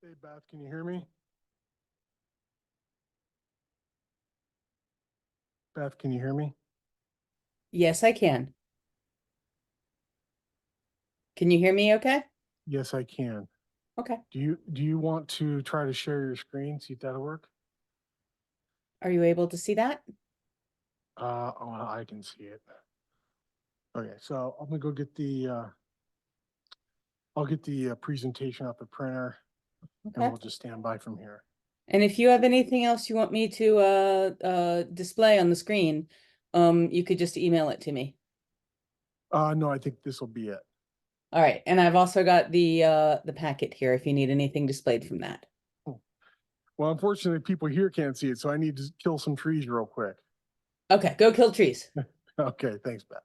Hey Beth, can you hear me? Beth, can you hear me? Yes, I can. Can you hear me okay? Yes, I can. Okay. Do you want to try to share your screen, see if that'll work? Are you able to see that? Oh, I can see it. Okay, so I'm gonna go get I'll get the presentation off the printer and Okay. we'll just stand by from here. And if you have anything else you want me to display on the screen, you could just email it to me. No, I think this will be it. All right. And I've also got the packet here if you need anything displayed from that. Oh, well, unfortunately, people here can't see it, so I need to kill some trees real quick. Okay, go kill trees. Okay, thanks, Beth.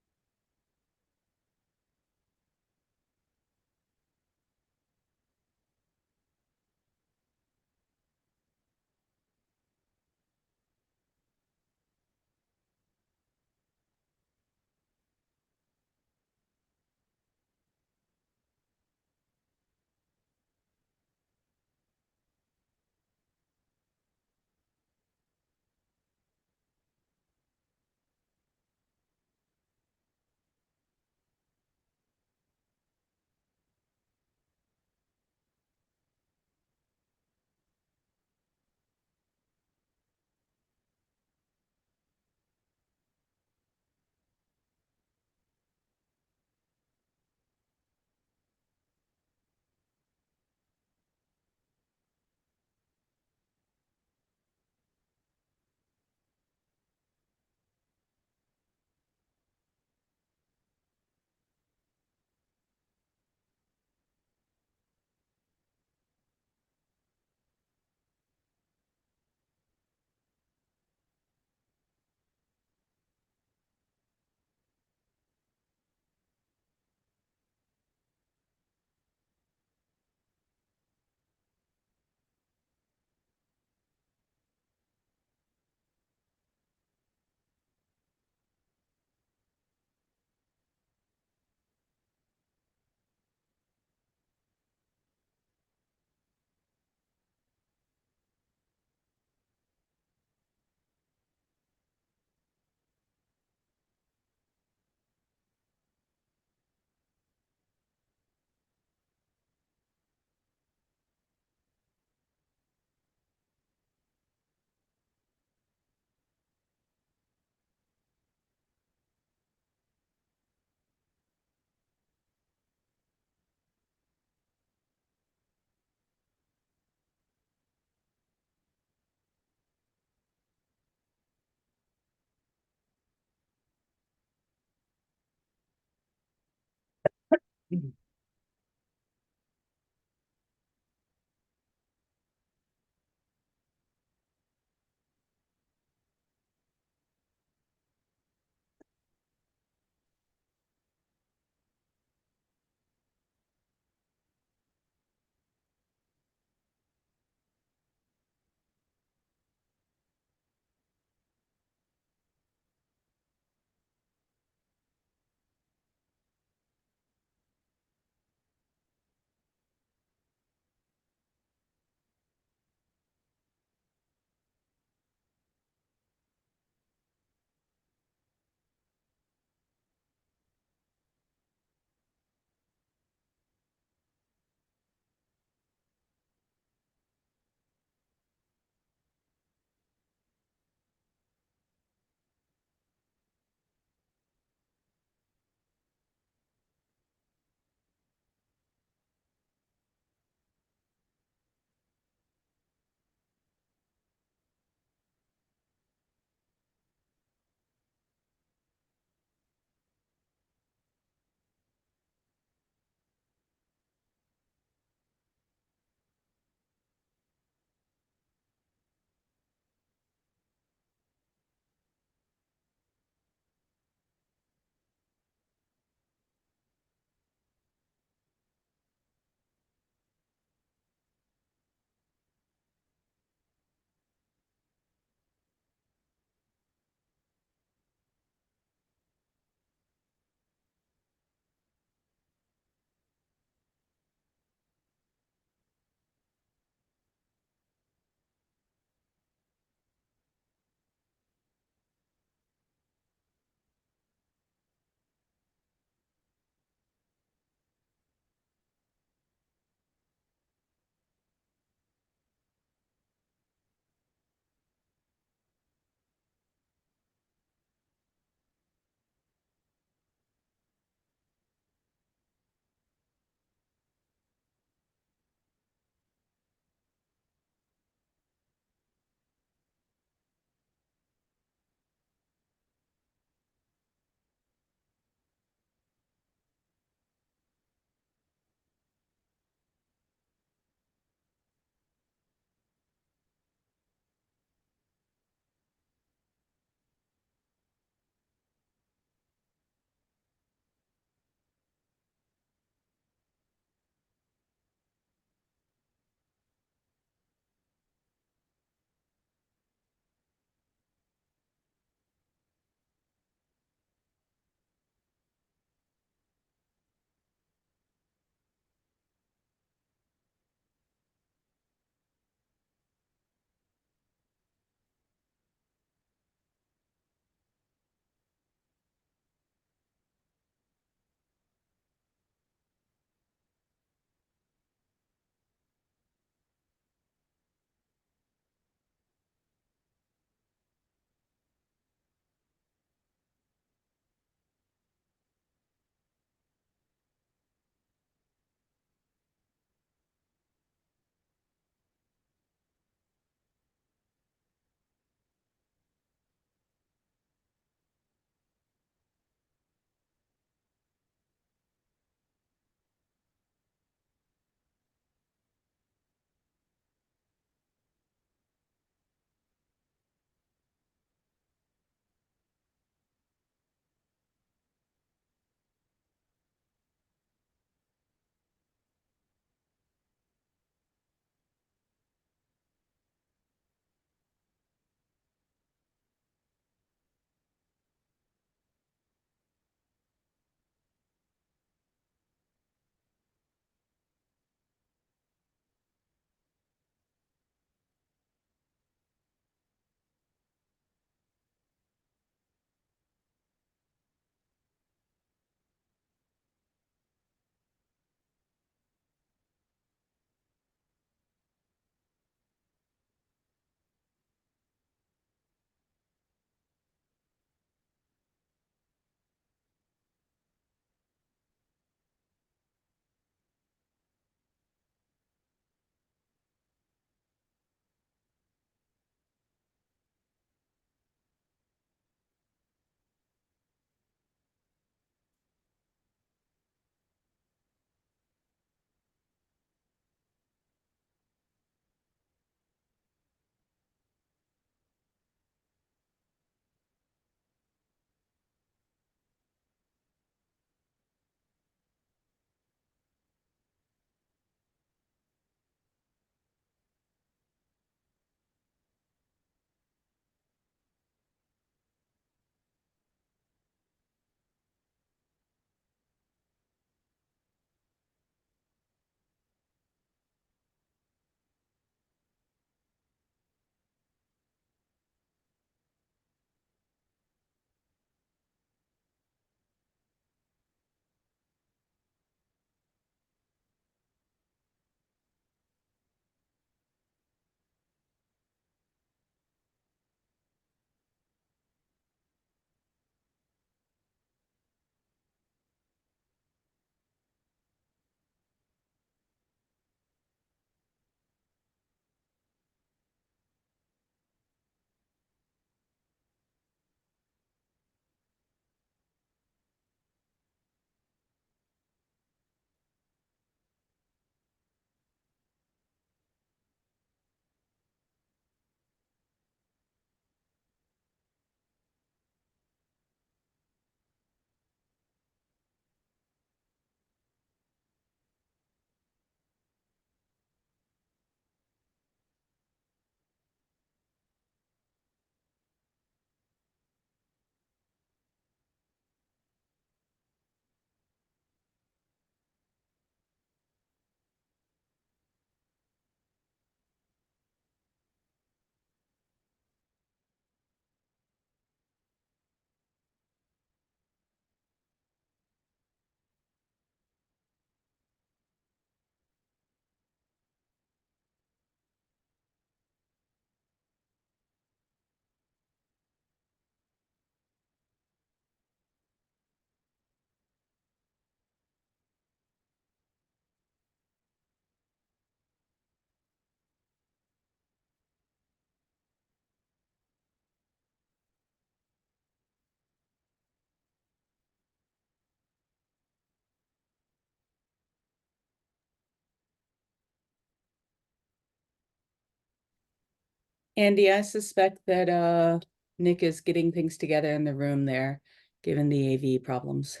Andy, I suspect that Nick is getting things together in the room there, given the AV problems.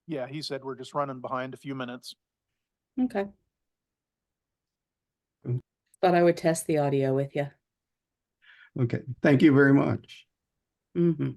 Yeah, he said we're just running behind a few minutes. Okay. Cool. Thought I would test the audio with you. Okay, thank you very much. Mm-hmm.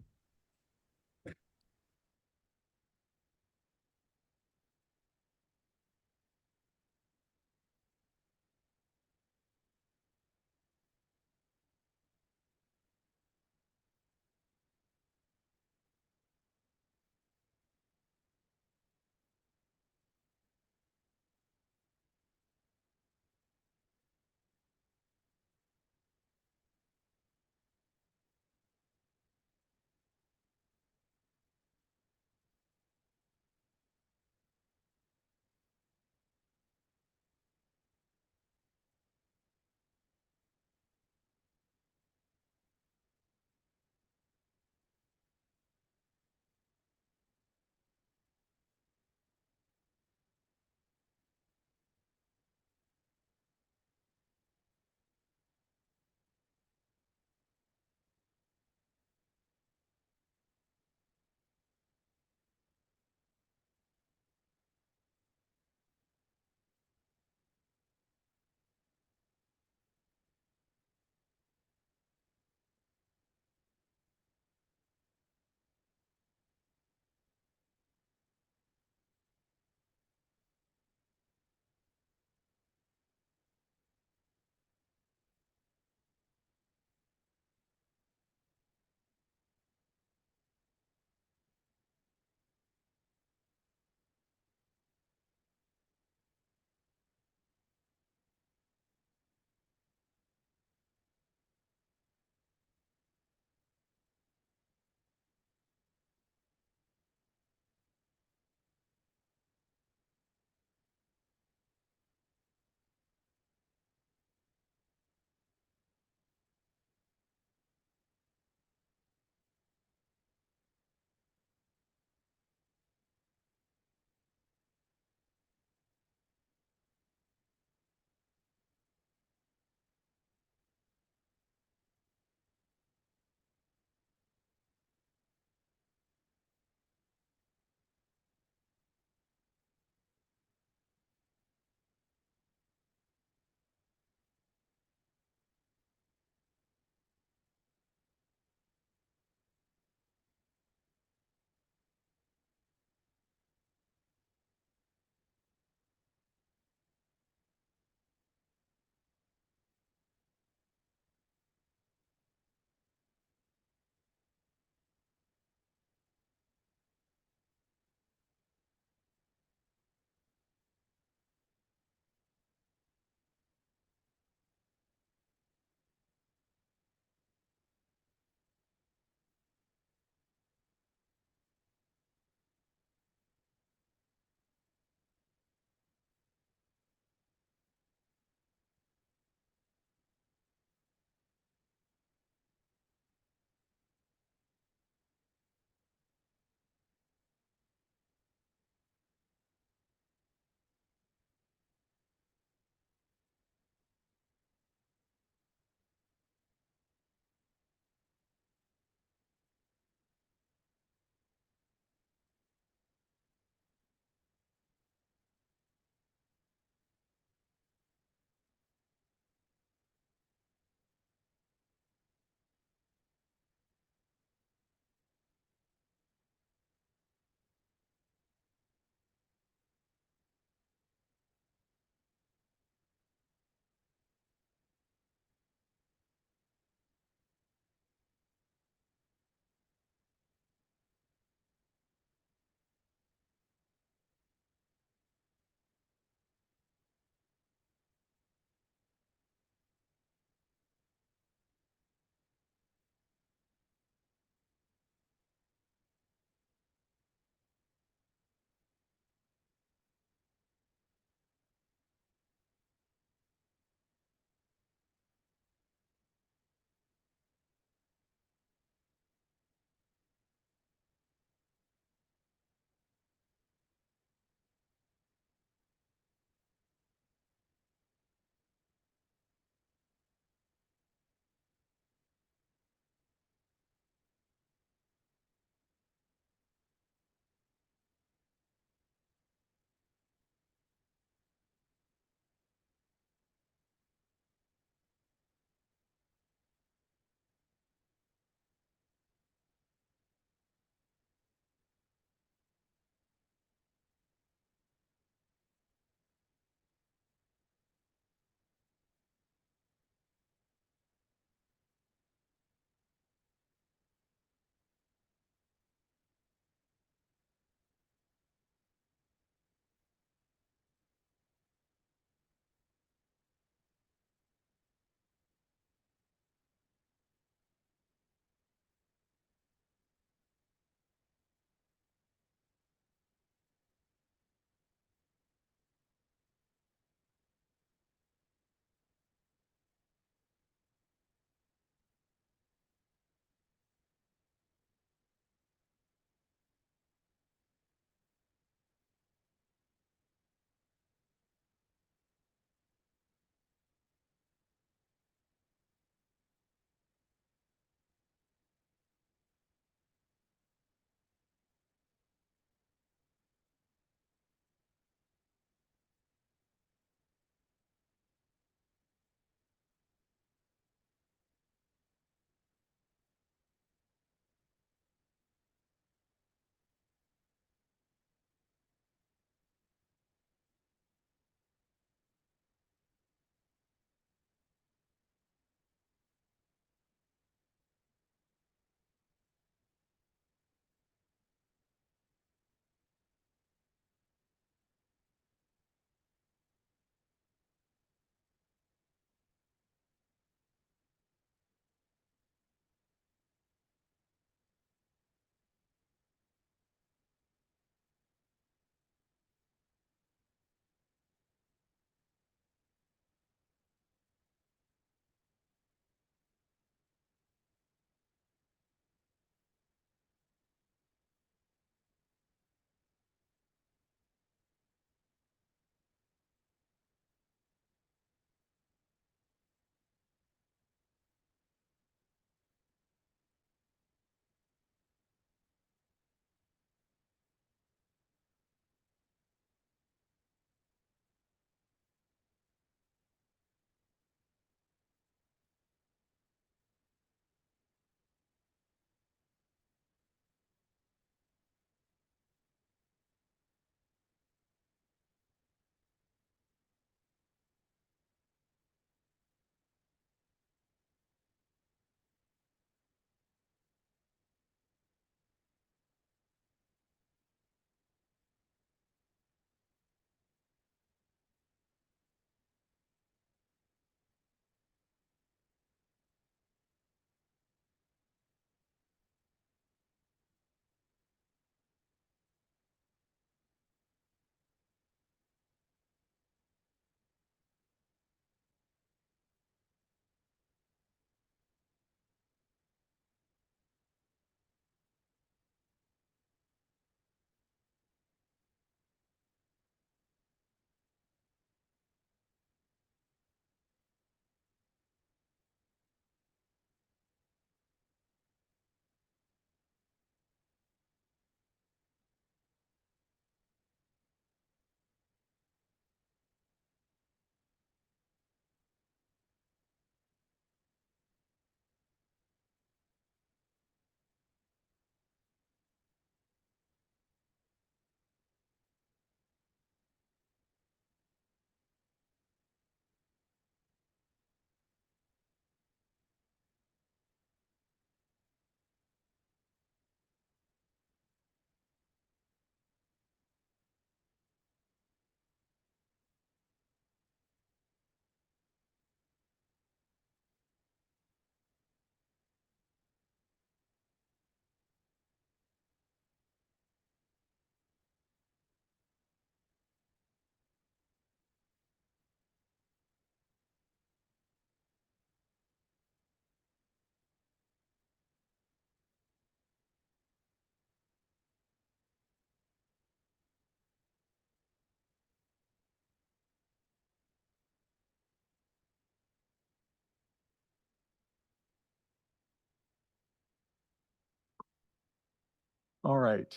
All right.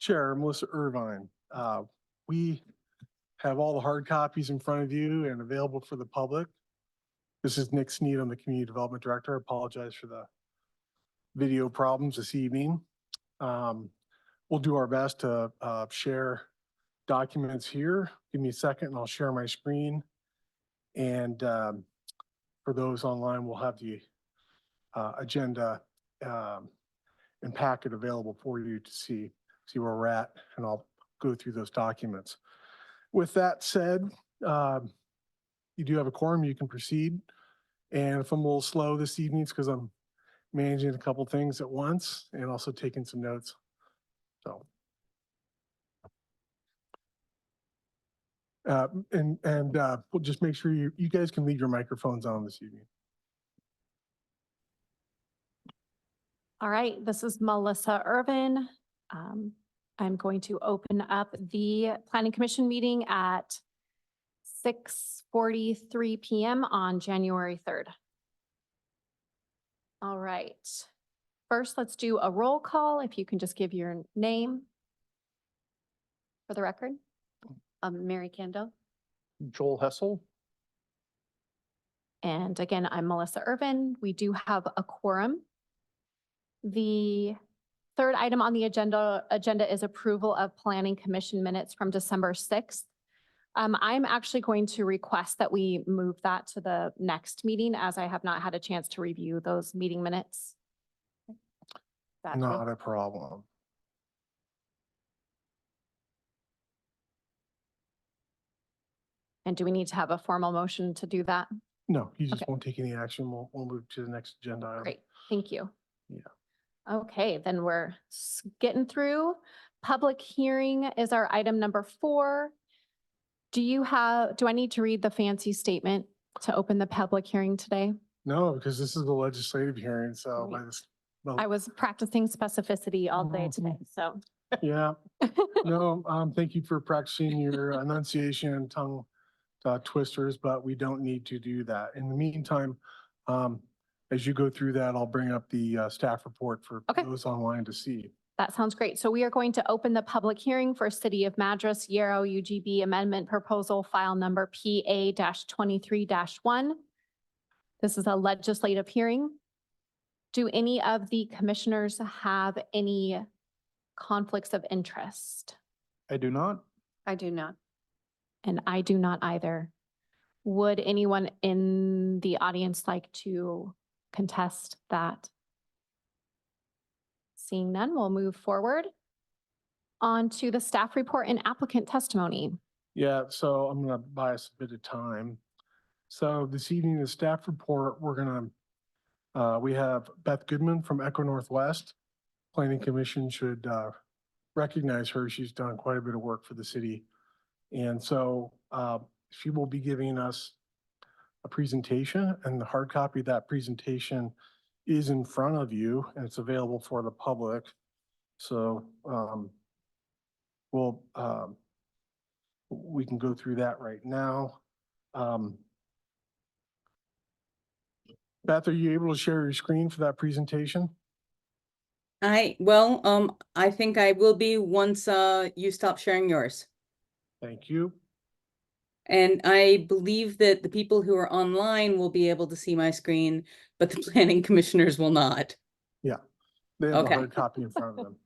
Chair Melissa Irvine, we have all the hard copies in front of you and available for the public. This is Nick Sneed, I'm the Community Development Director. I apologize for the video problems this evening. We'll do our best to share documents here. Give me a second and I'll share my screen. And for those online, we'll have the agenda and packet available for you to see where we're at, and I'll go through those documents. With that said, you do have a quorum, you can proceed. And if I'm a little slow this evening, it's because I'm managing a couple things at once and also taking some notes. So. We'll just make sure you guys can leave your microphones on this evening. All right, this is Melissa Irvin. I'm going to open up the Planning Commission meeting at 6:43 p.m. on January 3rd. All right, first let's do a roll call. If you can just give your name for the record. Mary Kendall. Joel Hessel. And again, I'm Melissa Irvin. We do have a quorum. The third item on the agenda is approval of Planning Commission minutes from December 6th. I'm actually going to request that we move that to the next meeting as I have not had a chance to review those meeting minutes. That's Not a problem. And do we need to have a formal motion to do that? No, you just Okay. won't take any action. We'll move to the next agenda item. Great, thank you. Yeah. Okay, then we're getting through. Public hearing is our item number 4. Do I need to read the fancy statement to open the public hearing today? No, because this is the legislative hearing, so by Right. this, well, I was practicing specificity all day Mhm. today, so. yeah, no, thank you for practicing your enunciation and tongue twisters, but we don't need to do that. In the meantime, as you go through that, I'll bring up the staff report for Okay. those online to see. That sounds great. So we are going to open the public hearing for City of Madras Yarrow UGB Amendment Proposal File Number PA-23-1. This is a legislative hearing. Do any of the commissioners have any conflicts of interest? I do not. I do not. And I do not either. Would anyone in the audience like to contest that? Seeing none, we'll move forward on to the staff report and applicant testimony. Yeah, so I'm gonna buy us a bit of time. So this evening, the staff report, we have Beth Goodman from Echo Northwest. Planning Commission should recognize her. She's done quite a bit of work for the city. And so she will be giving us a presentation, and the hard copy of that presentation is in front of you and it's available for the public. So we can go through that right now. Beth, are you able to share your screen for that presentation? I think I will be once you stop sharing yours. Thank you. And I believe that the people who are online will be able to see my screen, but the planning commissioners will not. They have the Okay. hard copy in front of them.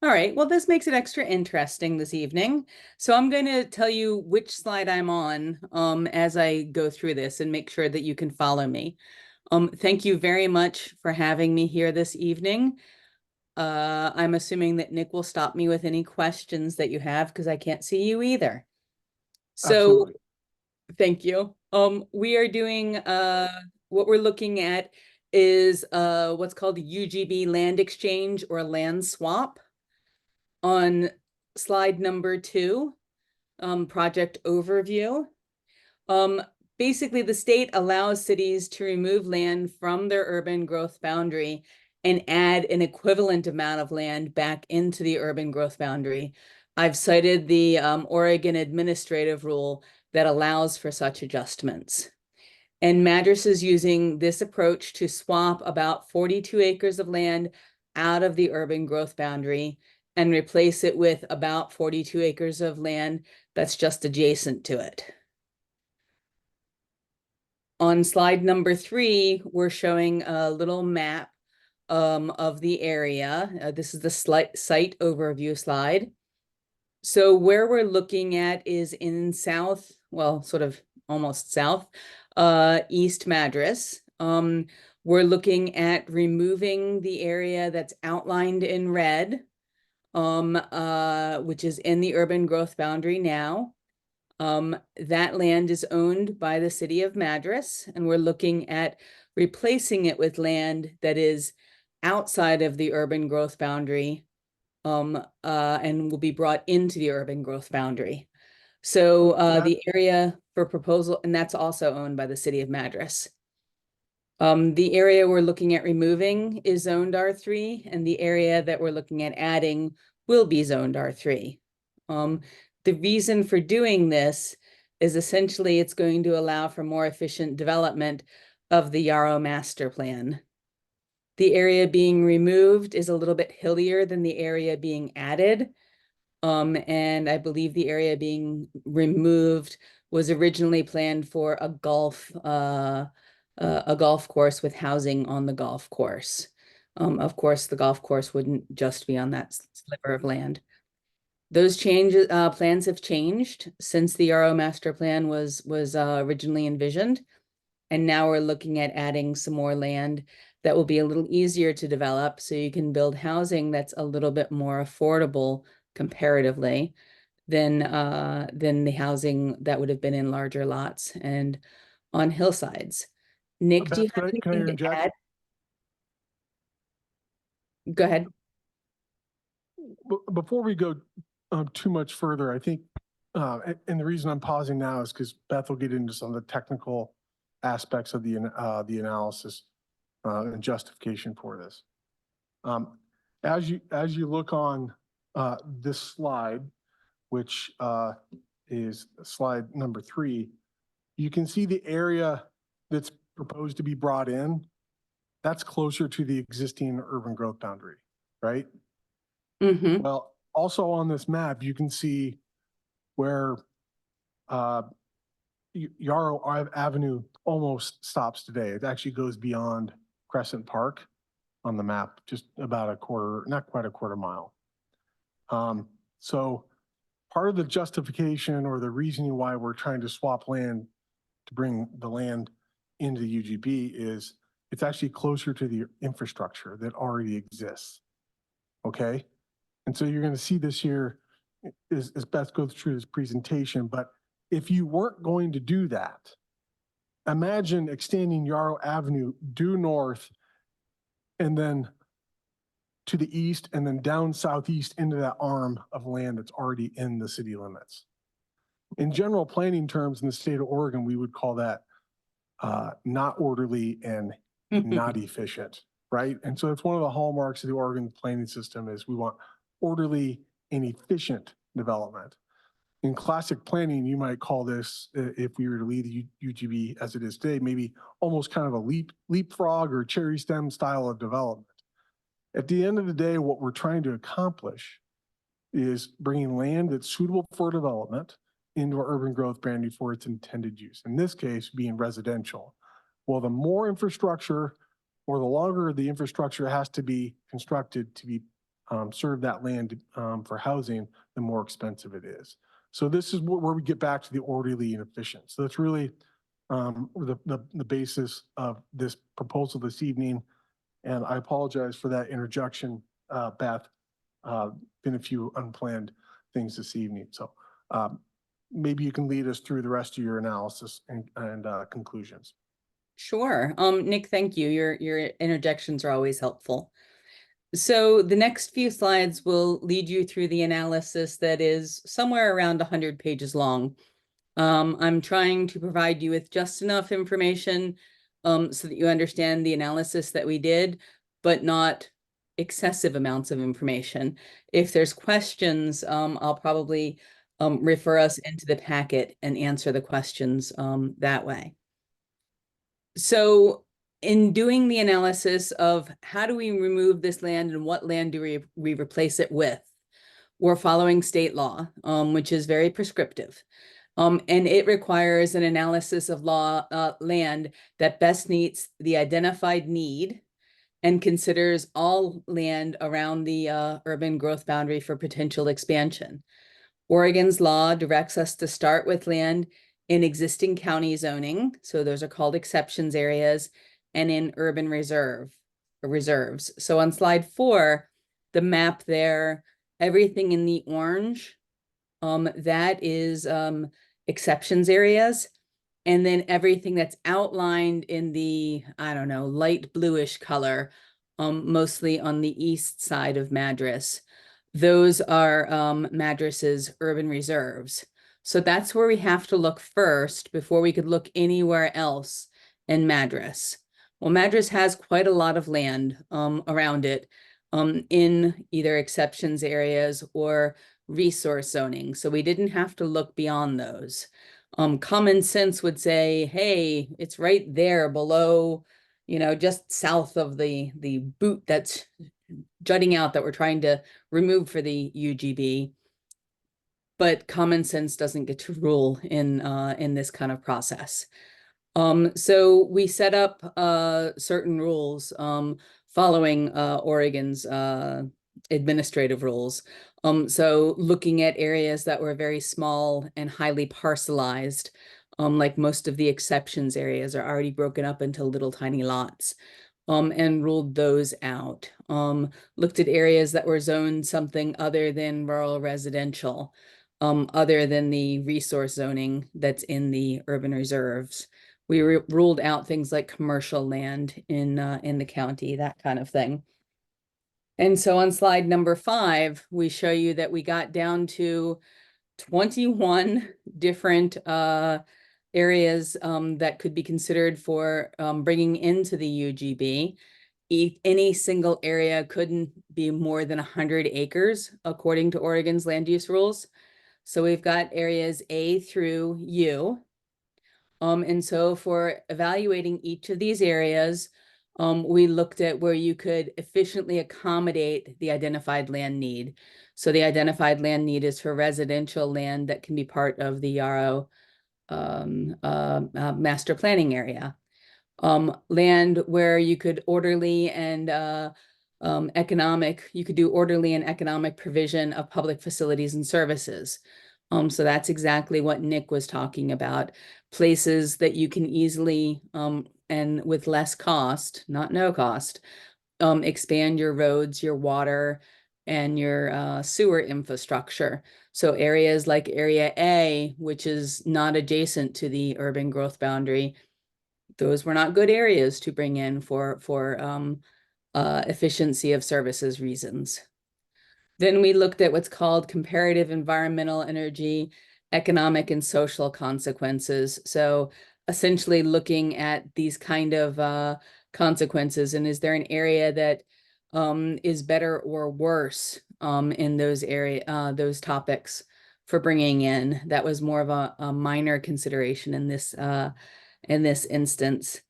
All right, well, this makes it extra interesting this evening. So I'm going to tell you which slide I'm on as I go through this and make sure that you can follow me. Thank you very much for having me here this evening. I'm assuming that Nick will stop me with any questions that you have because I can't see you either. So Absolutely. thank you. We are doing what we're looking at is what's called UGB land exchange or land swap. On slide number 2, project overview. Basically, the state allows cities to remove land from their urban growth boundary and add an equivalent amount of land back into the urban growth boundary. I've cited the Oregon administrative rule that allows for such adjustments. And Madras is using this approach to swap about 42 acres of land out of the urban growth boundary and replace it with about 42 acres of land that's just adjacent to it. On slide number 3, we're showing a little map of the area. This is the site overview slide. So where we're looking at is in south, well, sort of almost south, East Madras. We're looking at removing the area that's outlined in red, which is in the urban growth boundary now. That land is owned by the city of Madras, and we're looking at replacing it with land that is outside of the urban growth boundary, and will be brought into the urban growth boundary. So the area for proposal, and that's also owned by the city of Madras. The area we're looking at removing is zoned R3, and the area that we're looking at adding will be zoned R3. The reason for doing this is essentially it's going to allow for more efficient development of the Yarrow master plan. The area being removed is a little bit hillier than the area being added. And I believe the area being removed was originally planned for a golf course with housing on the golf course. Of course, the golf course wouldn't just be on that sliver of land. Those plans have changed since the Yarrow master plan was originally envisioned. And now we're looking at adding some more land that will be a little easier to develop, so you can build housing that's a little bit more affordable comparatively than the housing that would have been in larger lots and on hillsides. Nick, do you Beth, have can I anything to interject? add? Go ahead. Before we go too much further, I think, and the reason I'm pausing now is because Beth will get into some of the technical aspects of the analysis and justification for this. As you look on this slide, which is slide number 3, you can see the area that's proposed to be brought in. That's closer to the existing urban growth boundary, right? Mm-hmm. Well, also on this map, you can see where Yarrow Avenue almost stops today. It actually goes beyond Crescent Park on the map, just about a quarter, not quite a quarter mile. So part of the justification or the reasoning why we're trying to swap land to bring the land into the UGB is it's actually closer to the infrastructure that already exists. Okay? And so you're going to see this here as Beth goes through this presentation. But if you weren't going to do that, imagine extending Yarrow Avenue due north and then to the east and then down southeast into that arm of land that's already in the city limits. In general planning terms in the state of Oregon, we would call that not orderly and not efficient, right? And so it's one of the hallmarks of the Oregon planning system is we want orderly and efficient development. In classic planning, you might call this, if we were to lead the UGB as it is today, maybe almost kind of a leapfrog or cherry stem style of development. At the end of the day, what we're trying to accomplish is bringing land that's suitable for development into our urban growth boundary for its intended use. In this case, being residential. Well, the more infrastructure or the longer the infrastructure has to be constructed to be serve that land for housing, the more expensive it is. So this is where we get back to the orderly and efficient. So that's really the basis of this proposal this evening. And I apologize for that interjection, Beth. Been a few unplanned things this evening. So maybe you can lead us through the rest of your analysis and conclusions. Sure. Nick, thank you. Your interjections are always helpful. So the next few slides will lead you through the analysis that is somewhere around 100 pages long. I'm trying to provide you with just enough information so that you understand the analysis that we did, but not excessive amounts of information. If there's questions, I'll probably refer us into the packet and answer the questions that way. So in doing the analysis of how do we remove this land and what land do we replace it with, we're following state law, which is very prescriptive. And it requires an analysis of land that best meets the identified need and considers all land around the urban growth boundary for potential expansion. Oregon's law directs us to start with land in existing county zoning, so those are called exceptions areas, and in urban reserves. So on slide 4, the map there, everything in the orange, that is exceptions areas. And then everything that's outlined in the, I don't know, light bluish color, mostly on the east side of Madras. Those are Madras's urban reserves. So that's where we have to look first before we could look anywhere else in Madras. Well, Madras has quite a lot of land around it in either exceptions areas or resource zoning. So we didn't have to look beyond those. Common sense would say, hey, it's right there below, just south of the boot that's jutting out that we're trying to remove for the UGB. But common sense doesn't get to rule in this kind of process. So we set up certain rules following Oregon's administrative rules. So looking at areas that were very small and highly parcelized, like most of the exceptions areas are already broken up into little tiny lots, and ruled those out. Looked at areas that were zoned something other than rural residential, other than the resource zoning that's in the urban reserves. We ruled out things like commercial land in the county, that kind of thing. And so on slide number 5, we show you that we got down to 21 different areas that could be considered for bringing into the UGB. Any single area couldn't be more than 100 acres, according to Oregon's land use rules. So we've got areas A through U. And so for evaluating each of these areas, we looked at where you could efficiently accommodate the identified land need. So the identified land need is for residential land that can be part of the Yarrow master planning area. Land where you could orderly and you could do orderly and economic provision of public facilities and services. So that's exactly what Nick was talking about. Places that you can easily and with less cost, not no cost, expand your roads, your water, and your sewer infrastructure. So areas like Area A, which is not adjacent to the urban growth boundary, those were not good areas to bring in for efficiency of services reasons. Then we looked at what's called comparative environmental, energy, economic, and social consequences. So essentially looking at these kind of consequences, and is there an area that is better or worse in those topics for bringing in? That was more of a minor consideration in this instance.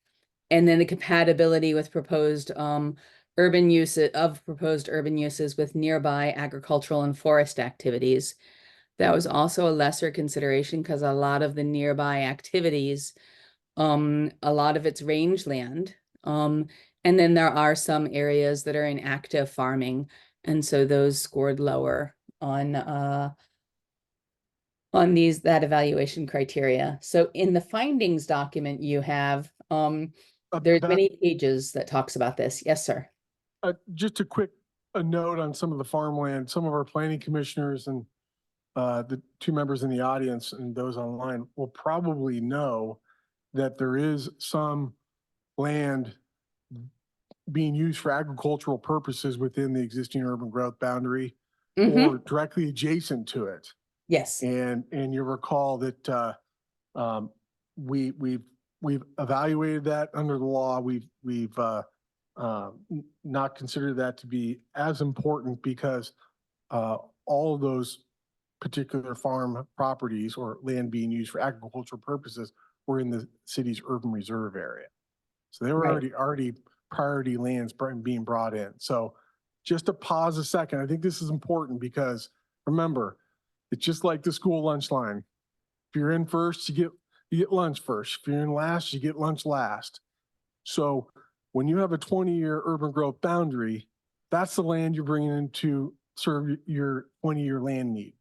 And then the compatibility with proposed urban uses with nearby agricultural and forest activities. That was also a lesser consideration because a lot of the nearby activities, a lot of it's rangeland. And then there are some areas that are in active farming. And so those scored lower on that evaluation criteria. So in the findings document you have, there's Beth, many pages that talks about this. Yes, sir. just a quick note on some of the farmland. Some of our planning commissioners and the 2 members in the audience and those online will probably know that there is some land being used for agricultural purposes within the existing urban growth boundary or directly adjacent to it. Yes. And you recall that we've evaluated that under the law. We've not considered that to be as important because all of those particular farm properties or land being used for agricultural purposes were in the city's urban reserve area. So they were Right. already priority lands being brought in. So just to pause a second, I think this is important because remember, it's just like the school lunch line. If you're in first, you get lunch first. If you're in last, you get lunch last. So when you have a 20-year urban growth boundary, that's the land you're bringing in to serve your 20-year land need.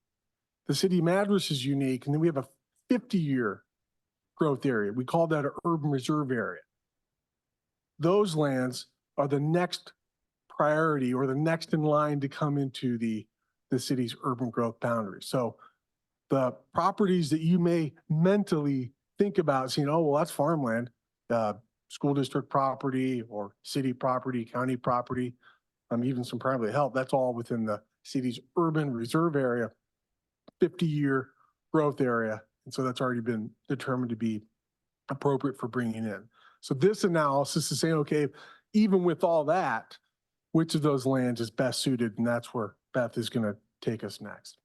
The city of Madras is unique, and then we have a 50-year growth area. We call that an urban reserve area. Those lands are the next priority or the next in line to come into the city's urban growth boundary. So the properties that you may mentally think about saying, oh, well, that's farmland, school district property or city property, county property, even some privately held, that's all within the city's urban reserve area, 50-year growth area. And so that's already been determined to be appropriate for bringing in. So this analysis is saying, okay, even with all that, which of those lands is best suited? And that's where Beth is going to take us next.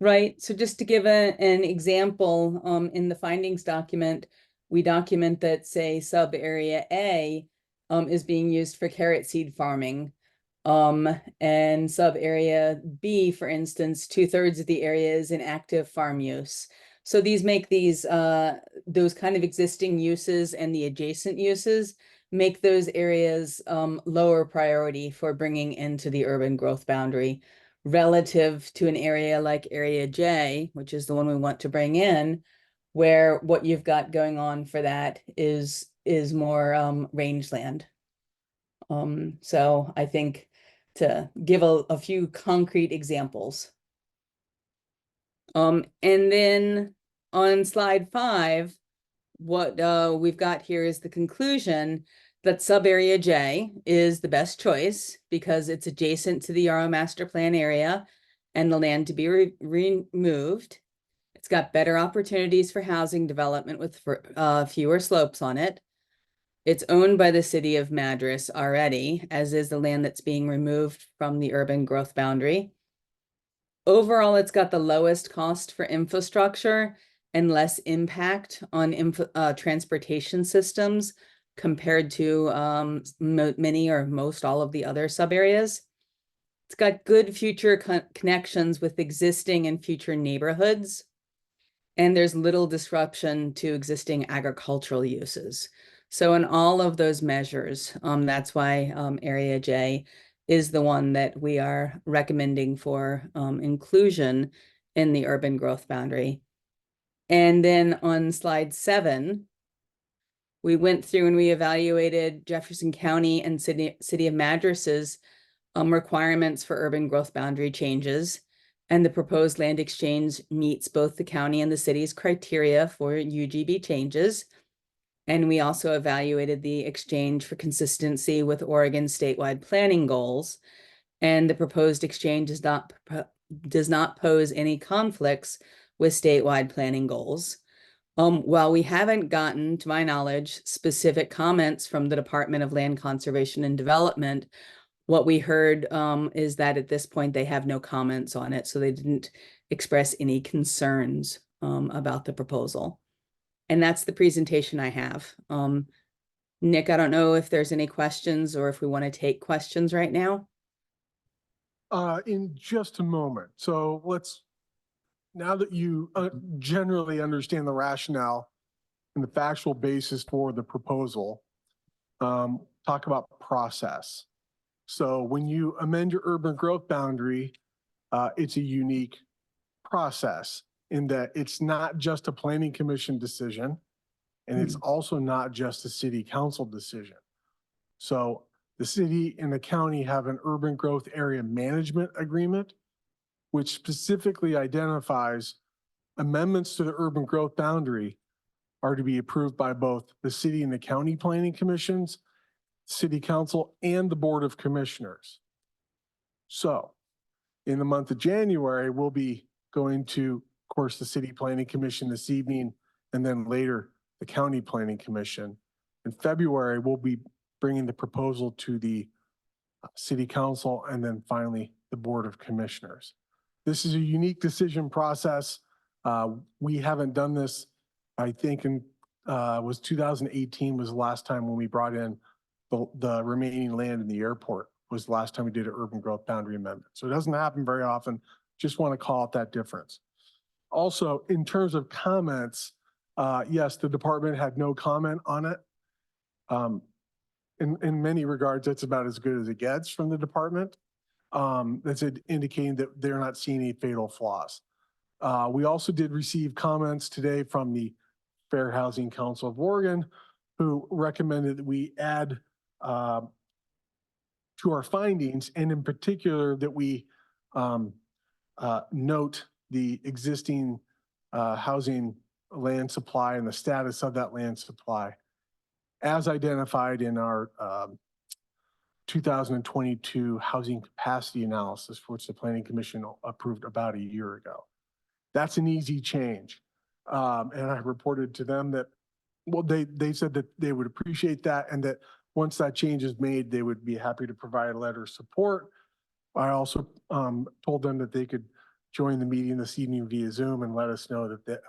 Right, so just to give an example, in the findings document, we document that, say, sub area A is being used for carrot seed farming. And sub area B, for instance, 2/3 of the area is in active farm use. So these make these those kind of existing uses and the adjacent uses make those areas lower priority for bringing into the urban growth boundary, relative to an area like area J, which is the one we want to bring in, where what you've got going on for that is more rangeland. So I think to give a few concrete examples. And then on slide 5, what we've got here is the conclusion that sub area J is the best choice because it's adjacent to the Yarrow master plan area and the land to be removed. It's got better opportunities for housing development with fewer slopes on it. It's owned by the city of Madras already, as is the land that's being removed from the urban growth boundary. Overall, it's got the lowest cost for infrastructure and less impact on transportation systems compared to many or most all of the other sub areas. It's got good future connections with existing and future neighborhoods, and there's little disruption to existing agricultural uses. So in all of those measures, that's why Area J is the one that we are recommending for inclusion in the urban growth boundary. And then on slide 7, we went through and we evaluated Jefferson County and City of Madras's requirements for urban growth boundary changes. And the proposed land exchange meets both the county and the city's criteria for UGB changes. And we also evaluated the exchange for consistency with Oregon statewide planning goals. And the proposed exchange does not pose any conflicts with statewide planning goals. While we haven't gotten, to my knowledge, specific comments from the Department of Land Conservation and Development, what we heard is that at this point they have no comments on it, so they didn't express any concerns about the proposal. And that's the presentation I have. Nick, I don't know if there's any questions or if we want to take questions right now. In just a moment. So now that you generally understand the rationale and the factual basis for the proposal, talk about process. So when you amend your urban growth boundary, it's a unique process in that it's not just a planning commission decision, and it's also not just a city council decision. So the city and the county have an urban growth area management agreement, which specifically identifies amendments to the urban growth boundary are to be approved by both the city and the county planning commissions, city council, and the board of commissioners. So in the month of January, we'll be going to, of course, the city planning commission this evening, and then later the county planning commission. In February, we'll be bringing the proposal to the city council and then finally the board of commissioners. This is a unique decision process. We haven't done this, I think, in was 2018 was the last time when we brought in the remaining land in the airport, was the last time we did an urban growth boundary amendment. So it doesn't happen very often. Just want to call out that difference. Also, in terms of comments, yes, the department had no comment on it. In many regards, that's about as good as it gets from the department. That's indicating that they're not seeing any fatal flaws. We also did receive comments today from the Fair Housing Council of Oregon, who recommended that we add to our findings, and in particular that we note the existing housing land supply and the status of that land supply as identified in our 2022 housing capacity analysis, for which the Planning Commission approved about a year ago. That's an easy change. And I reported to them that, well, they said that they would appreciate that, and that once that change is made, they would be happy to provide a letter of support. I also told them that they could join the meeting this evening via Zoom and let us know that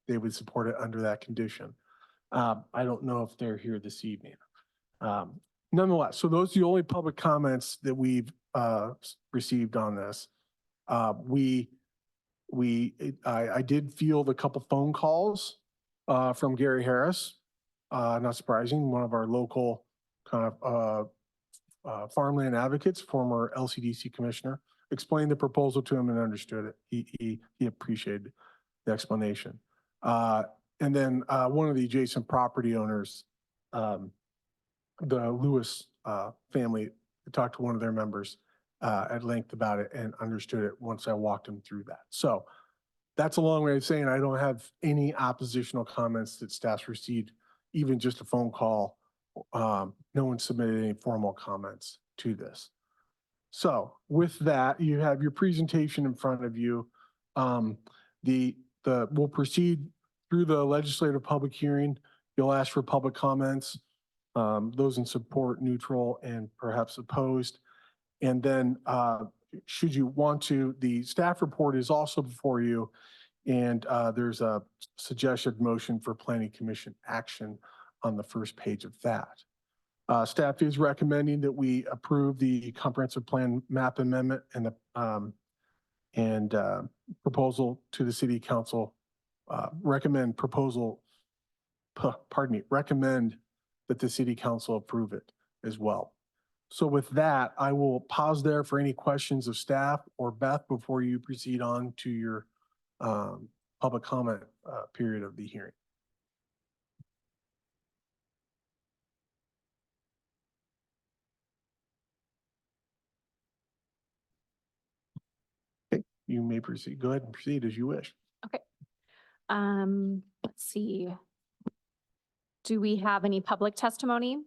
they would support it under that condition. I don't know if they're here this evening. Nonetheless, so those are the only public comments that we've received on this. I did field a couple phone calls from Gary Harris, not surprising, one of our local kind of farmland advocates, former LCDC commissioner, explained the proposal to him and understood it. He appreciated the explanation. And then one of the adjacent property owners, the Lewis family, talked to one of their members at length about it and understood it once I walked him through that. So that's a long way of saying I don't have any oppositional comments that staff's received, even just a phone call. No one submitted any formal comments to this. So with that, you have your presentation in front of you. We'll proceed through the legislative public hearing. You'll ask for public comments, those in support, neutral, and perhaps opposed. And then should you want to, the staff report is also before you, and there's a suggested motion for Planning Commission action on the first page of that. Staff is recommending that we approve the comprehensive plan map amendment and the proposal to the city council. Recommend that the city council approve it as well. So with that, I will pause there for any questions of staff or Beth before you proceed on to your public comment period of the hearing. Okay, you may proceed. Go ahead and proceed as you wish. Okay. Let's see. Do we have any public testimony?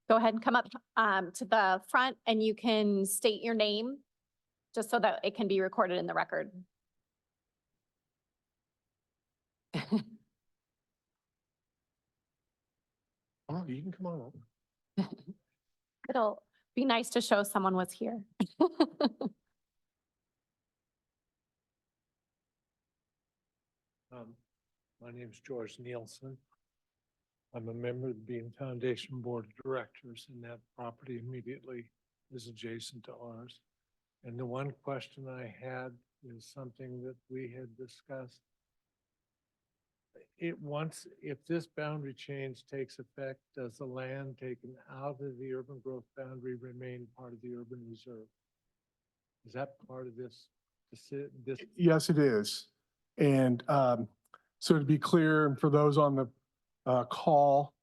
Go ahead and come up to the front and you can state your name just so that it can be recorded in the record. Oh, you can come on over. It'll be nice to show someone was here. My name is George Nielsen. I'm a member of the Bean Foundation Board of Directors, and that property immediately is adjacent to ours. And the one question I had is something that we had discussed. If this boundary change takes effect, does the land taken out of the urban growth boundary remain part of the urban reserve? Is that part of this? Yes, it is. And so to be clear, and for those on the call,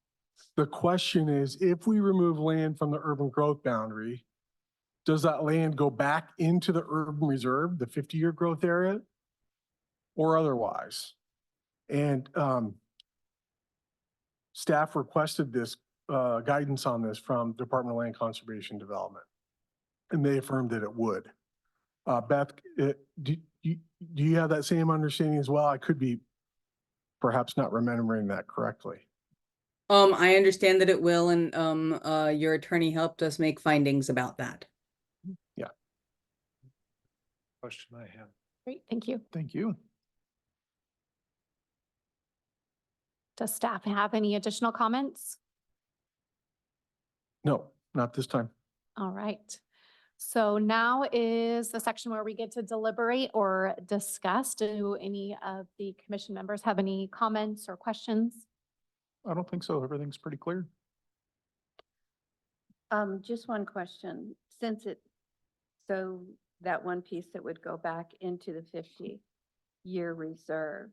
the question is, if we remove land from the urban growth boundary, does that land go back into the urban reserve, the 50-year growth area, or otherwise? And staff requested this guidance on this from Department of Land Conservation Development, and they affirmed that it would. Beth, do you have that same understanding as well? I could be perhaps not remembering that correctly. I understand that it will, and your attorney helped us make findings about that. Yeah. question I have. Great, thank you. Thank you. Does staff have any additional comments? No, not this time. All right. So now is the section where we get to deliberate or discuss. Do any of the commission members have any comments or questions? I don't think so. Everything's pretty clear. Just one question, since so that one piece that would go back into the 50-year reserve,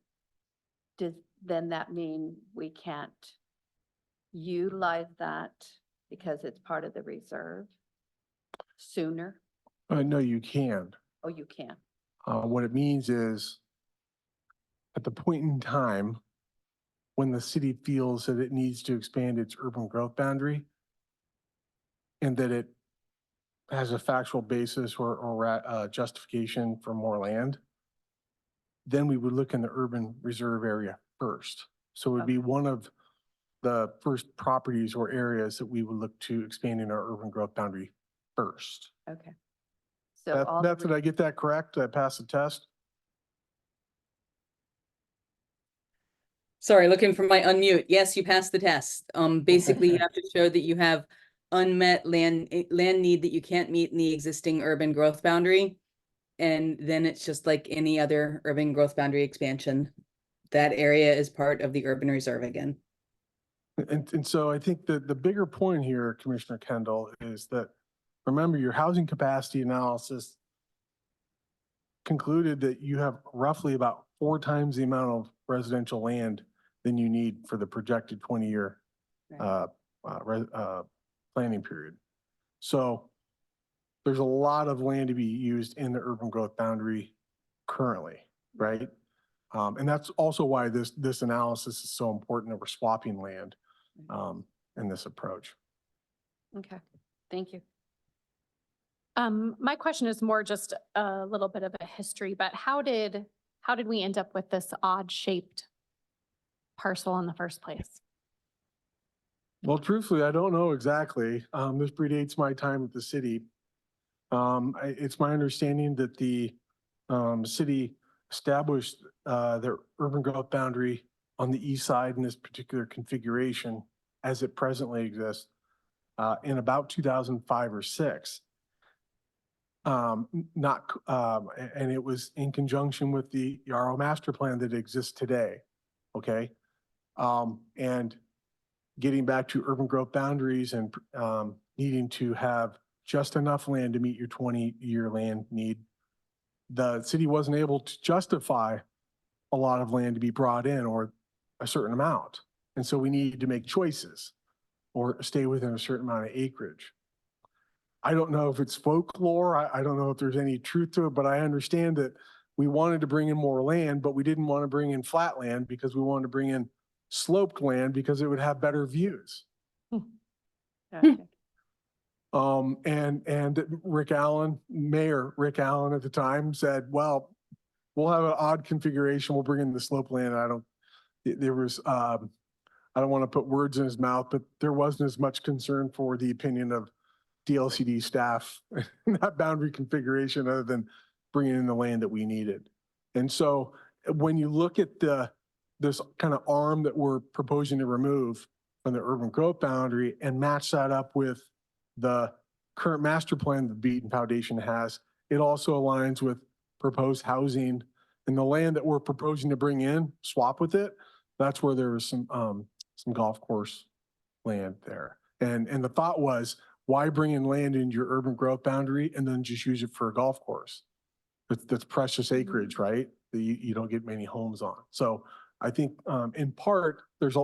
then that mean we can't utilize that because it's part of the reserve sooner? No, you can. Oh, you can. What it means is at the point in time when the city feels that it needs to expand its urban growth boundary and that it has a factual basis or justification for more land, then we would look in the urban reserve area first. So it would be one of the first properties or areas that we would look to expand in our urban growth boundary first. Okay. So all That's, did I get that correct? Did I pass the test? Sorry, looking for my unmute. Yes, you passed the test. Basically, you have to show that you have unmet land need that you can't meet in the existing urban growth boundary. And then it's just like any other urban growth boundary expansion. That area is part of the urban reserve again. And so I think that the bigger point here, Commissioner Kendall, is that, remember, your housing capacity analysis concluded that you have roughly about 4 times the amount of residential land than you need for the projected 20-year planning period. So there's a lot of land to be used in the urban growth boundary currently, right? And that's also why this analysis is so important, that we're swapping land in this approach. Okay, thank you. My question is more just a little bit of a history, but how did we end up with this odd shaped parcel in the first place? Well, truthfully, I don't know exactly. This predates my time at the city. It's my understanding that the city established their urban growth boundary on the east side in this particular configuration as it presently exists in about 2005 or 6. And it was in conjunction with the Yarrow master plan that exists today. Okay. And getting back to urban growth boundaries and needing to have just enough land to meet your 20-year land need, the city wasn't able to justify a lot of land to be brought in or a certain amount. And so we needed to make choices or stay within a certain amount of acreage. I don't know if it's folklore. I don't know if there's any truth to it, but I understand that we wanted to bring in more land, but we didn't want to bring in flat land because we wanted to bring in sloped land because it would have better views. Gotcha. And Mayor Rick Allen at the time said, well, we'll have an odd configuration. We'll bring in the slope land. I don't want to put words in his mouth, but there wasn't as much concern for the opinion of DLCD staff in that boundary configuration other than bringing in the land that we needed. And so when you look at this kind of arm that we're proposing to remove from the urban growth boundary and match that up with the current master plan the Beaton Foundation has, it also aligns with proposed housing, and the land that we're proposing to bring in, swap with it. That's where there was some golf course land there. And the thought was, why bring in land into your urban growth boundary and then just use it for a golf course? That's precious acreage, right? That you don't get many homes on. So I think in part, there's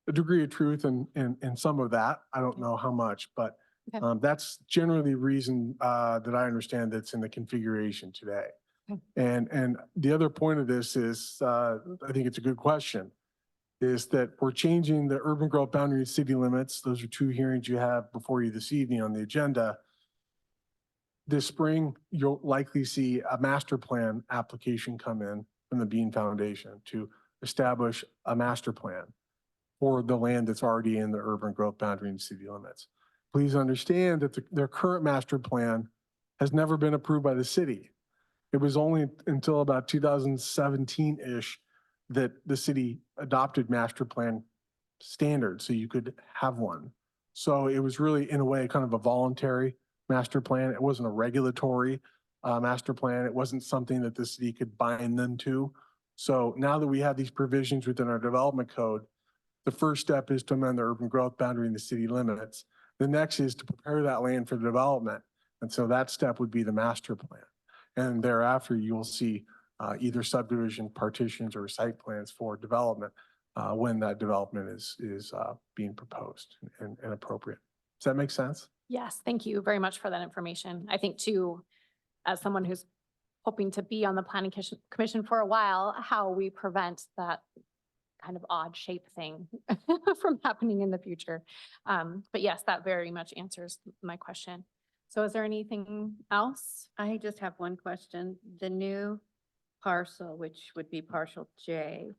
a degree of truth in some of that. I don't know how much, but Okay. that's generally the reason that I understand that's in the configuration today. Okay. And the other point of this is, I think it's a good question, is that we're changing the urban growth boundary and city limits. Those are 2 hearings you have before you this evening on the agenda. This spring, you'll likely see a master plan application come in from the Bean Foundation to establish a master plan for the land that's already in the urban growth boundary and city limits. Please understand that their current master plan has never been approved by the city. It was only until about 2017-ish that the city adopted master plan standards, so you could have one. So it was really, in a way, kind of a voluntary master plan. It wasn't a regulatory master plan. It wasn't something that the city could bind them to. So now that we have these provisions within our development code, the first step is to amend the urban growth boundary in the city limits. The next is to prepare that land for development. And so that step would be the master plan. And thereafter, you will see either subdivision partitions or site plans for development when that development is being proposed and appropriate. Does that make sense? Yes, thank you very much for that information. I think too, as someone who's hoping to be on the planning commission for a while, how we prevent that kind of odd shape thing from happening in the future. But yes, that very much answers my question. So is there anything else? I just have one question. The new parcel, which would be partial J,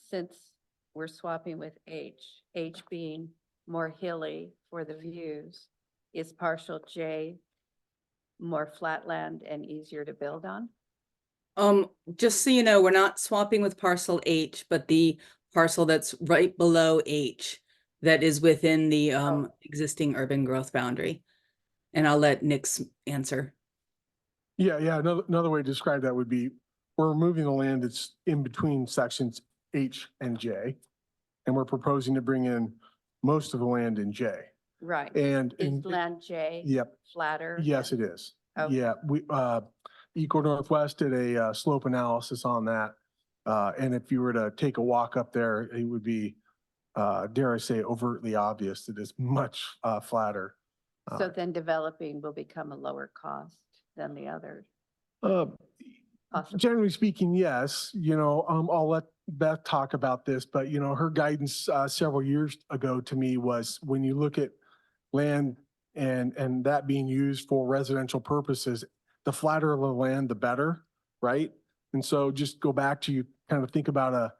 since we're swapping with H being more hilly for the views, is partial J more flatland and easier to build on? Just so you know, we're not swapping with parcel H, but the parcel that's right below H that is within the existing urban growth boundary. And I'll let Nick's answer. Yeah. Another way to describe that would be we're removing the land that's in between sections H and J. And we're proposing to bring in most of the land in J. Right. And Is land J yep, flatter? yes, it is. Okay. Yeah, Eco Northwest did a slope analysis on that. And if you were to take a walk up there, it would be, dare I say, overtly obvious that it's much flatter. So then developing will become a lower cost than the other, possibly. Generally speaking, yes, I'll let Beth talk about this, but her guidance several years ago to me was when you look at land and that being used for residential purposes, the flatter the land, the better, right? And so just go back to you kind of think about a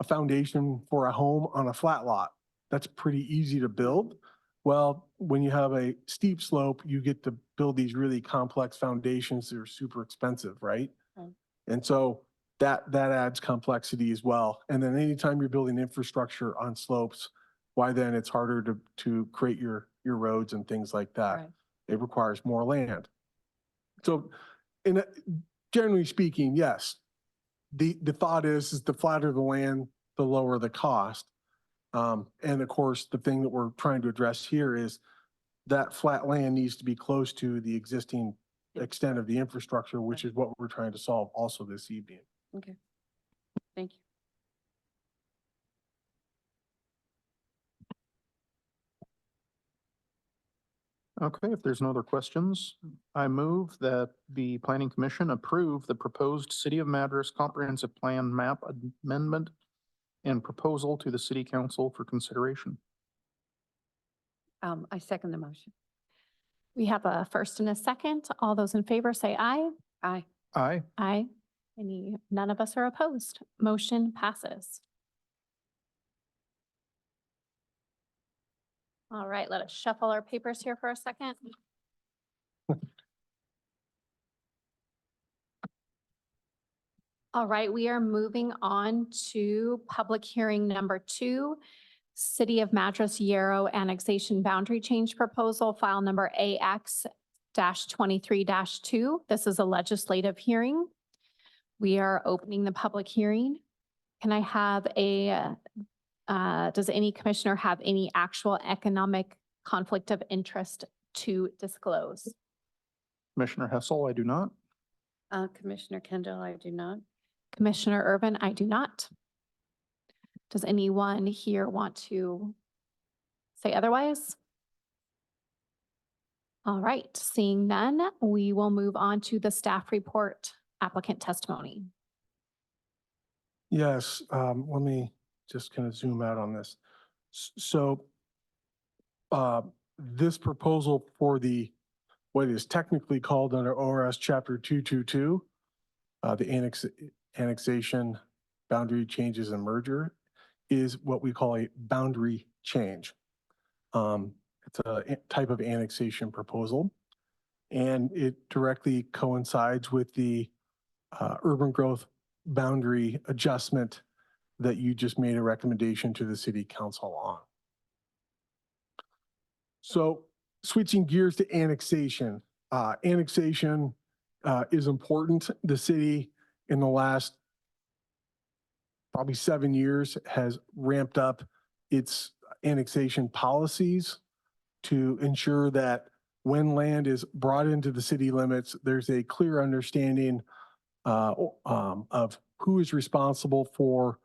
foundation for a home on a flat lot. That's pretty easy to build. Well, when you have a steep slope, you get to build these really complex foundations that are super expensive, right? Right. And so that adds complexity as well. And then anytime you're building infrastructure on slopes, why then it's harder to create your roads and things like that. Right. It requires more land. So generally speaking, yes, the thought is the flatter the land, the lower the cost. And of course, the thing that we're trying to address here is that flat land needs to be close to the existing extent of the infrastructure, which is what we're trying to solve also this evening. Okay. Thank you. Okay, if there's no other questions, I move that the planning commission approve the proposed City of Madras Comprehensive Plan map amendment and proposal to the city council for consideration. I second the motion. We have a first and a second. All those in favor say aye. Aye. Aye. Aye. None of us are opposed. Motion passes. All right, let us shuffle our papers here for a second. All right, we are moving on to public hearing number 2, City of Madras Yarrow Annexation Boundary Change Proposal, file number AX-23-2. This is a legislative hearing. We are opening the public hearing. Can I have does any commissioner have any actual economic conflict of interest to disclose? Commissioner Hessel, I do not. Commissioner Kendall, I do not. Commissioner Urban, I do not. Does anyone here want to say otherwise? All right, seeing none, we will move on to the staff report applicant testimony. Yes, let me just kind of zoom out on this. So this proposal for what is technically called under ORS Chapter 222, the annexation, boundary changes and merger, is what we call a boundary change. It's a type of annexation proposal. And it directly coincides with the urban growth boundary adjustment that you just made a recommendation to the city council on. So switching gears to annexation. Annexation is important. The city in the last probably 7 years has ramped up its annexation policies to ensure that when land is brought into the city limits, there's a clear understanding of who is responsible for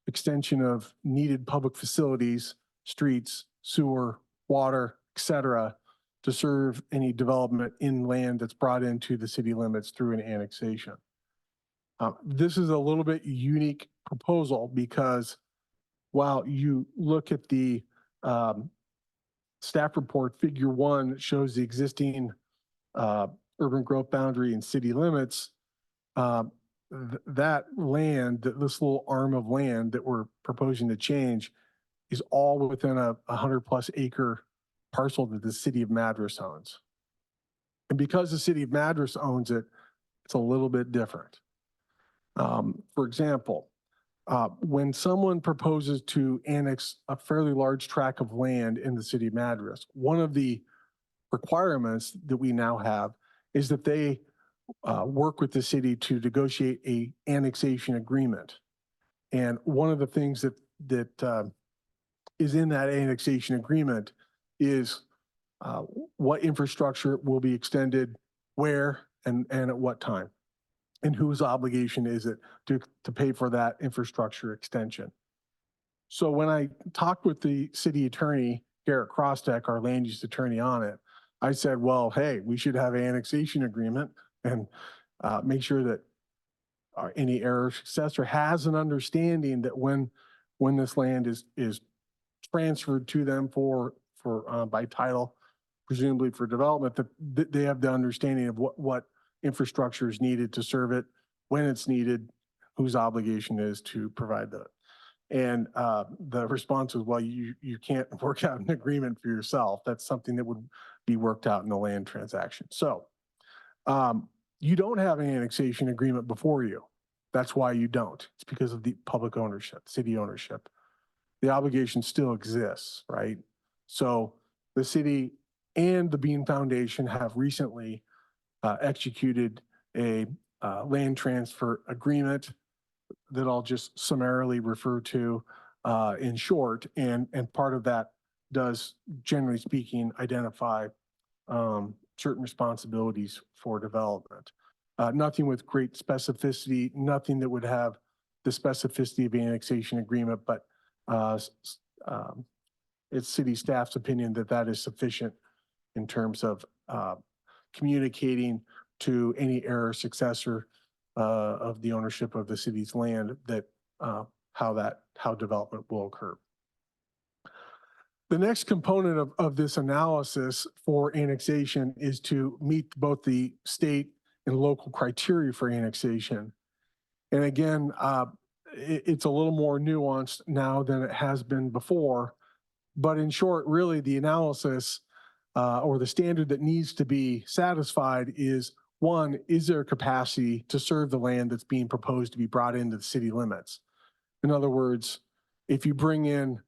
extension of needed public facilities, streets, sewer, water, et cetera, to serve any development in land that's brought into the city limits through an annexation. This is a little bit unique proposal because while you look at the staff report, figure 1 shows the existing urban growth boundary and city limits. That land, this little arm of land that we're proposing to change is all within a 100+ acre parcel that the city of Madras owns. And because the city of Madras owns it, it's a little bit different. For example, when someone proposes to annex a fairly large tract of land in the city of Madras, one of the requirements that we now have is that they work with the city to negotiate a annexation agreement. And one of the things that is in that annexation agreement is what infrastructure will be extended, where, and at what time, and whose obligation is it to pay for that infrastructure extension. So when I talked with the city attorney, Garrett Crossteck, our land use attorney on it, I said, well, hey, we should have an annexation agreement and make sure that any heir or successor has an understanding that when this land is transferred to them for by title, presumably for development, that they have the understanding of what infrastructure is needed to serve it, when it's needed, whose obligation is to provide that. And the response was, well, you can't work out an agreement for yourself. That's something that would be worked out in the land transaction. So you don't have an annexation agreement before you. That's why you don't. It's because of the public ownership, city ownership. The obligation still exists, right? So the city and the Bean Foundation have recently executed a land transfer agreement that I'll just summarily refer to in short. And part of that does, generally speaking, identify certain responsibilities for development. Nothing with great specificity, nothing that would have the specificity of the annexation agreement, but it's city staff's opinion that that is sufficient in terms of communicating to any heir or successor of the ownership of the city's land that how development will occur. The next component of this analysis for annexation is to meet both the state and local criteria for annexation. And again, it's a little more nuanced now than it has been before. But in short, really the analysis or the standard that needs to be satisfied is, one, is there a capacity to serve the land that's being proposed to be brought into the city limits? In other words, if you bring in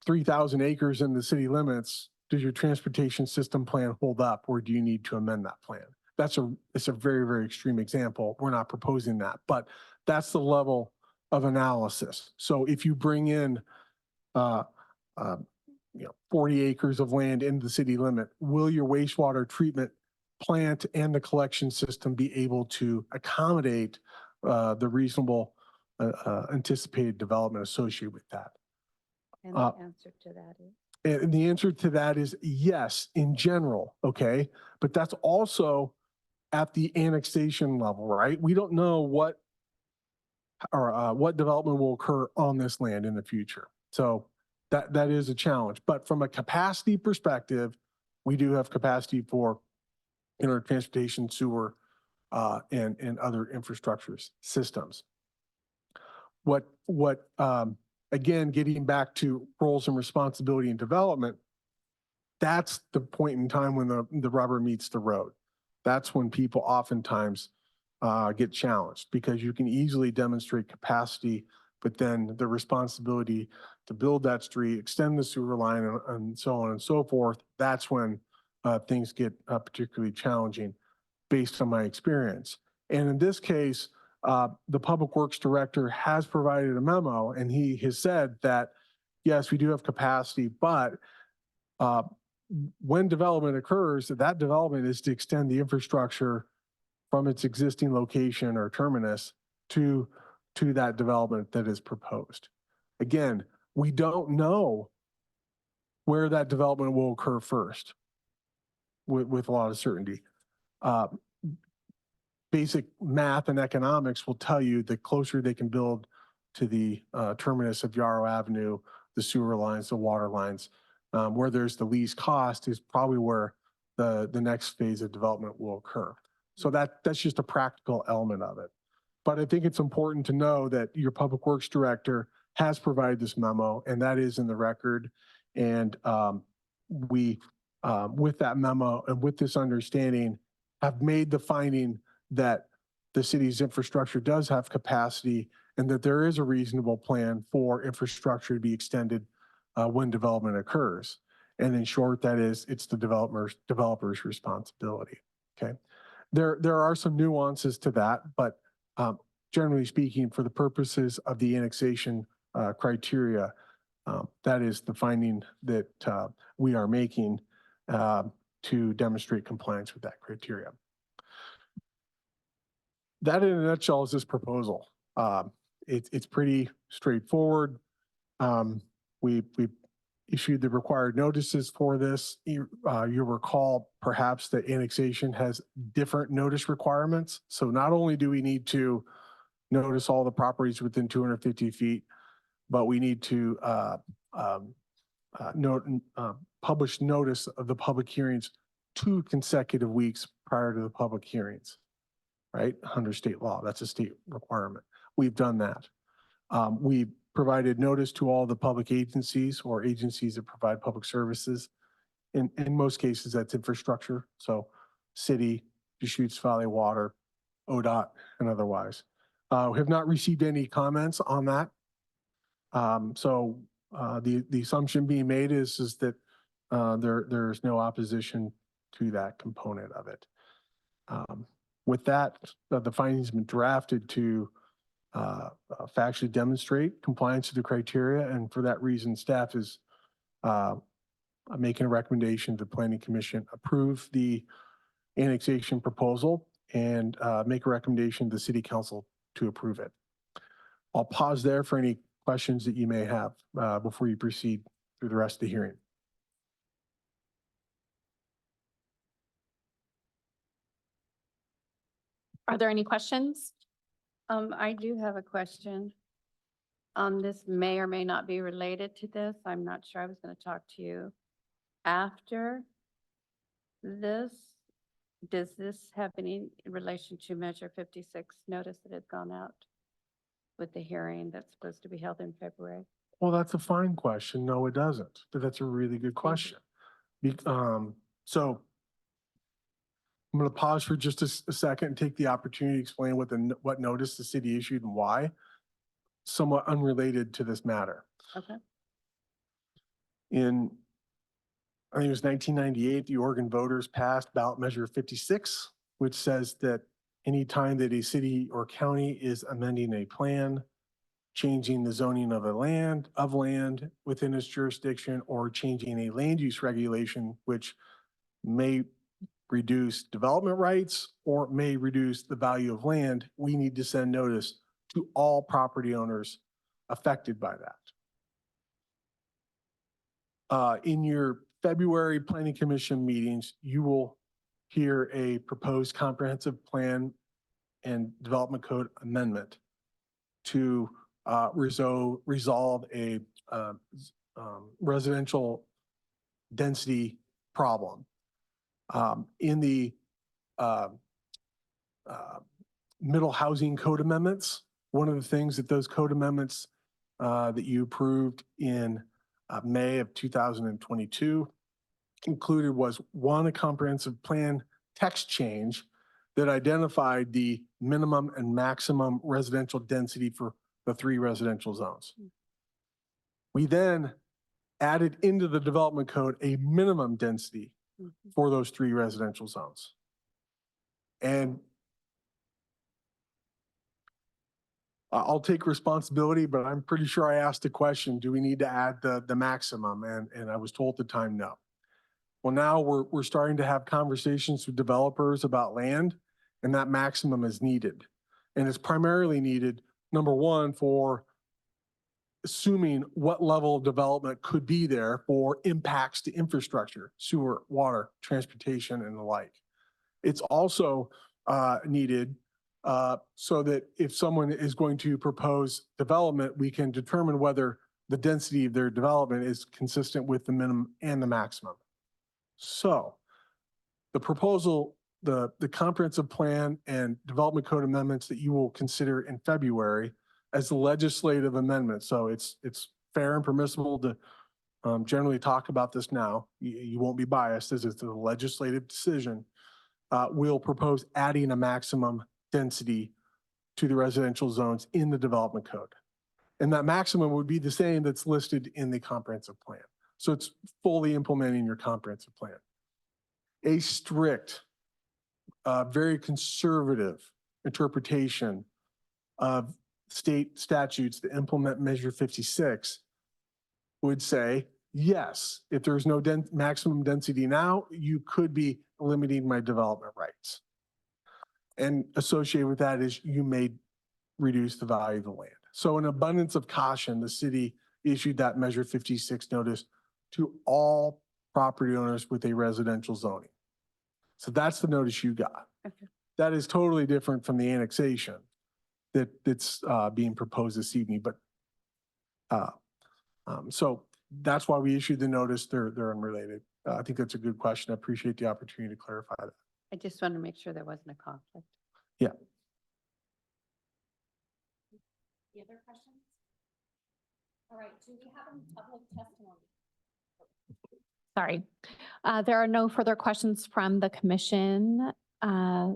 3,000 acres in the city limits, does your transportation system plan hold up, or do you need to amend that plan? It's a very, very extreme example. We're not proposing that, but that's the level of analysis. So if you bring in 40 acres of land in the city limit, will your wastewater treatment plant and the collection system be able to accommodate the reasonable anticipated development associated with that? And the answer to that is? And the answer to that is yes, in general, okay? But that's also at the annexation level, right? We don't know what development will occur on this land in the future. So that is a challenge. But from a capacity perspective, we do have capacity for transportation, sewer, and other infrastructure systems. Again, getting back to roles and responsibility in development, that's the point in time when the rubber meets the road. That's when people oftentimes get challenged because you can easily demonstrate capacity, but then the responsibility to build that street, extend the sewer line, and so on and so forth, that's when things get particularly challenging based on my experience. And in this case, the Public Works Director has provided a memo and he has said that, yes, we do have capacity, but when development occurs, that development is to extend the infrastructure from its existing location or terminus to that development that is proposed. Again, we don't know where that development will occur first with a lot of certainty. Basic math and economics will tell you the closer they can build to the terminus of Yarrow Avenue, the sewer lines, the water lines, where there's the least cost is probably where the next phase of development will occur. So that's just a practical element of it. But I think it's important to know that your Public Works Director has provided this memo, and that is in the record. And we, with that memo and with this understanding, have made the finding that the city's infrastructure does have capacity and that there is a reasonable plan for infrastructure to be extended when development occurs. And in short, that is, it's the developer's responsibility. Okay. There are some nuances to that, but generally speaking, for the purposes of the annexation criteria, that is the finding that we are making to demonstrate compliance with that criteria. That in a nutshell is this proposal. It's pretty straightforward. We issued the required notices for this. You'll recall perhaps that annexation has different notice requirements. So not only do we need to notice all the properties within 250 feet, but we need to publish notice of the public hearings 2 consecutive weeks prior to the public hearings, right? Under state law, that's a state requirement. We've done that. We provided notice to all the public agencies or agencies that provide public services. In most cases, that's infrastructure. So city, Deschutes Valley Water, ODOT, and otherwise. We have not received any comments on that. So the assumption being made is that there's no opposition to that component of it. With that, the findings have been drafted to factually demonstrate compliance to the criteria, and for that reason, staff is making a recommendation to the Planning Commission approve the annexation proposal and make a recommendation to the City Council to approve it. I'll pause there for any questions that you may have before you proceed through the rest of the hearing. Are there any questions? I do have a question. This may or may not be related to this. I'm not sure. I was going to talk to you after this. Does this have any relation to Measure 56 notice that had gone out with the hearing that's supposed to be held in February? Well, that's a fine question. No, it doesn't. But that's a really good question. So I'm going to pause for just a second and take the opportunity to explain what notice the city issued and why, somewhat unrelated to this matter. Okay. I think it was 1998, the Oregon voters passed ballot measure 56, which says that any time that a city or county is amending a plan, changing the zoning of land within its jurisdiction, or changing a land use regulation, which may reduce development rights or may reduce the value of land, we need to send notice to all property owners affected by that. In your February Planning Commission meetings, you will hear a proposed comprehensive plan and development code amendment to resolve a residential density problem. In the middle housing code amendments, one of the things that those code amendments that you approved in May of 2022 included was one, a comprehensive plan text change that identified the minimum and maximum residential density for the 3 residential zones. We then added into the development code a minimum density for those 3 residential zones. And I'll take responsibility, but I'm pretty sure I asked the question, do we need to add the maximum? And I was told at the time, no. Well, now we're starting to have conversations with developers about land, and that maximum is needed. And it's primarily needed, number one, for assuming what level of development could be there for impacts to infrastructure, sewer, water, transportation, and the like. It's also needed so that if someone is going to propose development, we can determine whether the density of their development is consistent with the minimum and the maximum. So the proposal, the comprehensive plan and development code amendments that you will consider in February as the legislative amendment. So it's fair and permissible to generally talk about this now. You won't be biased as it's a legislative decision. Will propose adding a maximum density to the residential zones in the development code. And that maximum would be the same that's listed in the comprehensive plan. So it's fully implementing your comprehensive plan. A strict, very conservative interpretation of state statutes that implement Measure 56 would say, yes, if there's no maximum density now, you could be limiting my development rights. And associated with that is you may reduce the value of the land. So in abundance of caution, the city issued that Measure 56 notice to all property owners with a residential zoning. So that's the notice you got. Okay. That is totally different from the annexation that's being proposed this evening. But so that's why we issued the notice. They're unrelated. I think that's a good question. I appreciate the opportunity to clarify that. I just wanted to make sure there wasn't a conflict. Yeah. Any other questions? All right, do we have any public testimony? Sorry, there are no further questions from the commission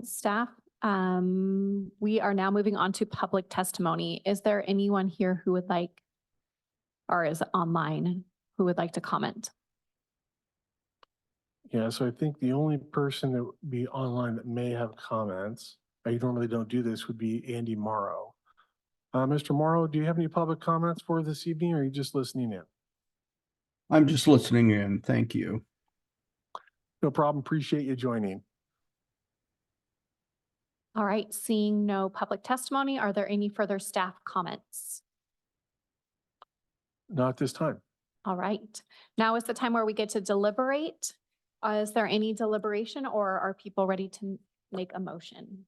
staff. We are now moving on to public testimony. Is there anyone here who would like, or is online, who would like to comment? Yeah, so I think the only person that would be online that may have comments, I normally don't do this, would be Andy Morrow. Mr. Morrow, do you have any public comments for this evening, or are you just listening in? I'm just listening in. Thank you. No problem. Appreciate you joining. All right, seeing no public testimony, are there any further staff comments? Not at this time. All right, now is the time where we get to deliberate. Is there any deliberation, or are people ready to make a motion?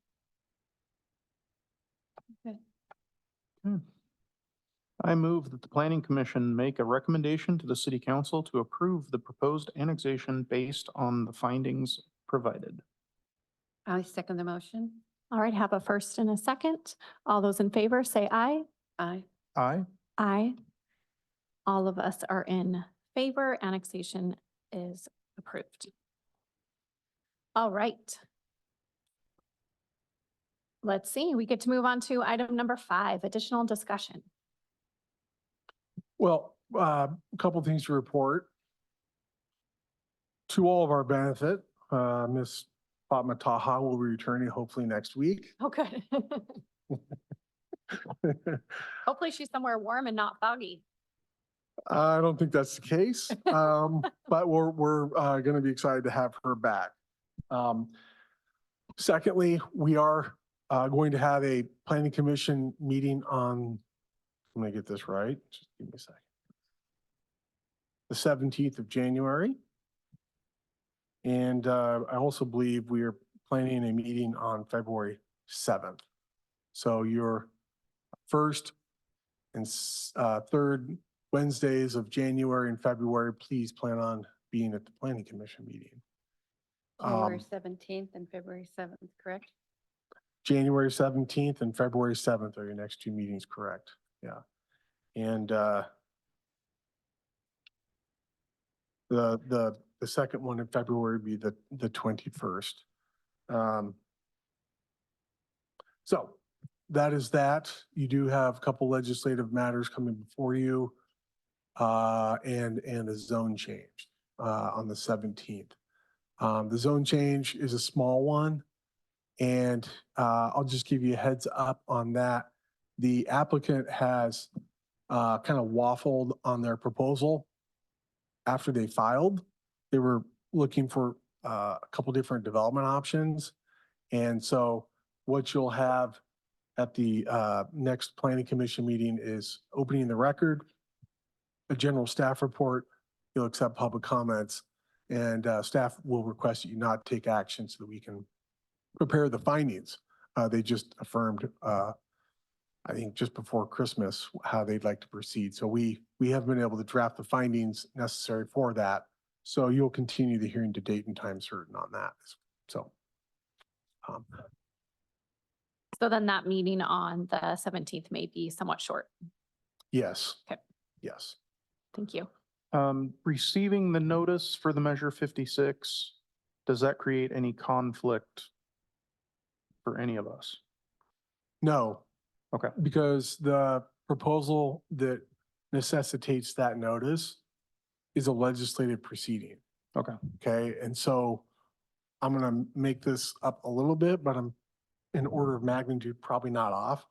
I move that the planning commission make a recommendation to the city council to approve the proposed annexation based on the findings provided. I second the motion. All right, have a first and a second. All those in favor say aye. Aye. Aye. Aye. All of us are in favor. Annexation is approved. All right. Let's see, we get to move on to item number 5, additional discussion. Well, a couple things to report. To all of our benefit, Ms. Fatma Taha will be returning hopefully next week. Oh, good. Hopefully she's somewhere warm and not foggy. I don't think that's the case, but we're going to be excited to have her back. Secondly, we are going to have a planning commission meeting on, I'm going to get this right, just give me a second. The 17th of January. And I also believe we are planning a meeting on February 7th. So your first and third Wednesdays of January and February, please plan on being at the planning commission meeting. January 17th and February 7th, correct? January 17th and February 7th are your next 2 meetings, correct? Yeah. And The second one in February would be the 21st. So that is that. You do have a couple legislative matters coming before you. And a zone change, on the 17th. The zone change is a small one. And, I'll just give you a heads up on that. The applicant has, kind of waffled on their proposal after they filed. They were looking for, a couple different development options. And so what you'll have at the, next planning commission meeting is opening the record, a general staff report, you'll accept public comments, and staff will request that you not take action so that we can prepare the findings. They just affirmed, I think just before Christmas, how they'd like to proceed. So we have been able to draft the findings necessary for that. So you'll continue the hearing to date and time certain on that. So. So then that meeting on the 17th may be somewhat short. Yes. Okay. Yes. Thank you. Receiving the notice for the Measure 56, does that create any conflict for any of us? No. Okay. Because the proposal that necessitates that notice is a legislative proceeding. Okay. Okay, and so I'm gonna make this up a little bit, but I'm in order of magnitude, probably not off.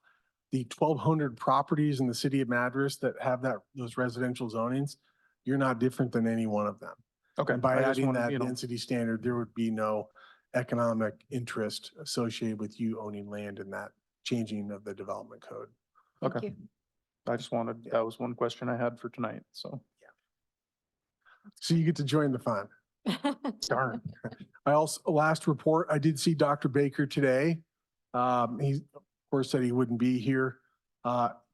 The 1,200 properties in the city of Madras that have those residential zonings, you're not different than any one of them. Okay. And by I just adding wanted, that you know, density standard, there would be no economic interest associated with you owning land in that changing of the development code. Thank Okay. you. I just wanted, that was one question I had for tonight, so. So you get to join the fun. Darn. I also, last report, I did see Dr. Baker today. He, of course, said he wouldn't be here.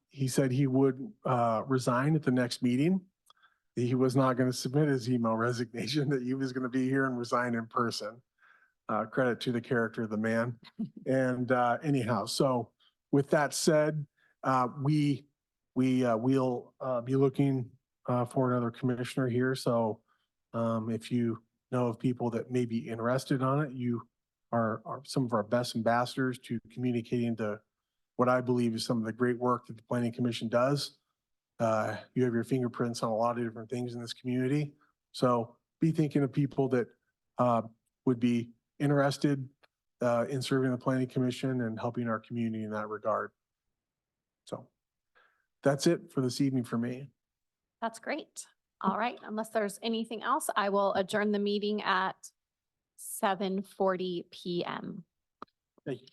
He said he would resign at the next meeting. He was not going to submit his email resignation, that he was going to be here and resign in person. Credit to the character of the man. And anyhow, so with that said, we'll be looking for another commissioner here. So if you know of people that may be interested on it, you are some of our best ambassadors to communicating to what I believe is some of the great work that the Planning Commission does. You have your fingerprints on a lot of different things in this community. So be thinking of people that would be interested in serving the Planning Commission and helping our community in that regard. So that's it for this evening for me. That's great. All right, unless there's anything else, I will adjourn the meeting at 7:40 PM. Thank you.